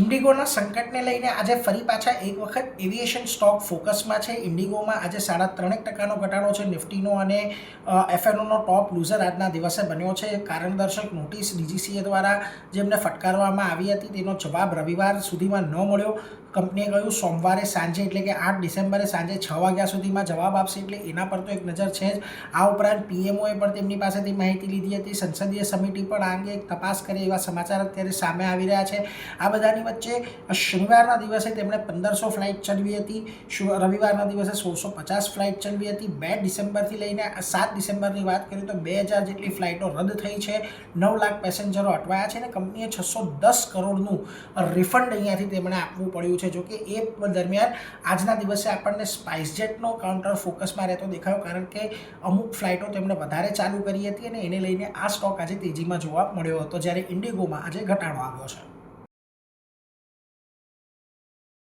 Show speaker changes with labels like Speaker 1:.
Speaker 1: ઇન્ડિગોના સંકટને લઈને આજે ફરી પાછા એક વખત એવિએશન સ્ટોક ફોકસમાં છે. ઇન્ડિગોમાં આજે 3.5% ઘટાડો છે. નિફ્ટીનો અને એફએનઓનો ટોપ લૂઝર આજના દિવસે બન્યો છે. કારણદર્શક નોટિસ ડીજીસીએ દ્વારા જેમને ફટકારવામાં આવી હતી તેનો જવાબ રવિવાર સુધીમાં ન મળ્યો. કંપનીએ કહ્યું સોમવારે સાંજે એટલે કે 8 ડિસેમ્બરે સાંજે 6 વાગ્યા સુધીમાં જવાબ આપશે, એટલે એના પર તો એક નજર છે જ. આ ઉપરાંત પીએમઓએ પણ તેમની પાસેથી માહિતી લીધી હતી. સંસદીય સમિતિ પણ આ અંગે તપાસ કરે એવા સમાચાર અત્યારે સામે આવી રહ્યા છે. આ બધાની વચ્ચે શનિવારના દિવસે તેમણે 1500 ફ્લાઇટ ચલાવી હતી. રવિવારના દિવસે 1650 ફ્લાઇટ ચલાવી હતી. 2 ડિસેમ્બરથી લઈને 7 ડિસેમ્બરની વાત કરીએ તો 2000 જેટલી ફ્લાઇટો રદ થઈ છે. 9 લાખ પેસેન્જરો અટવાયા છે અને કંપનીએ 610 કરોડનું રિફંડ અહીંયાથી તેમણે આપવું પડ્યું છે. જોકે એ દરમિયાન આજના દિવસે આપણને સ્પાઇસજેટનો કાઉન્ટર ફોકસમાં રહેતો દેખાયો, કારણ કે અમુક ફ્લાઇટો તેમણે વધારે ચાલુ કરી હતી અને એને લઈને આ સ્ટોક આજે તેજીમાં જોવા મળ્યો હતો, જ્યારે ઇન્ડિગોમાં આજે ઘટાડો આવ્યો છે.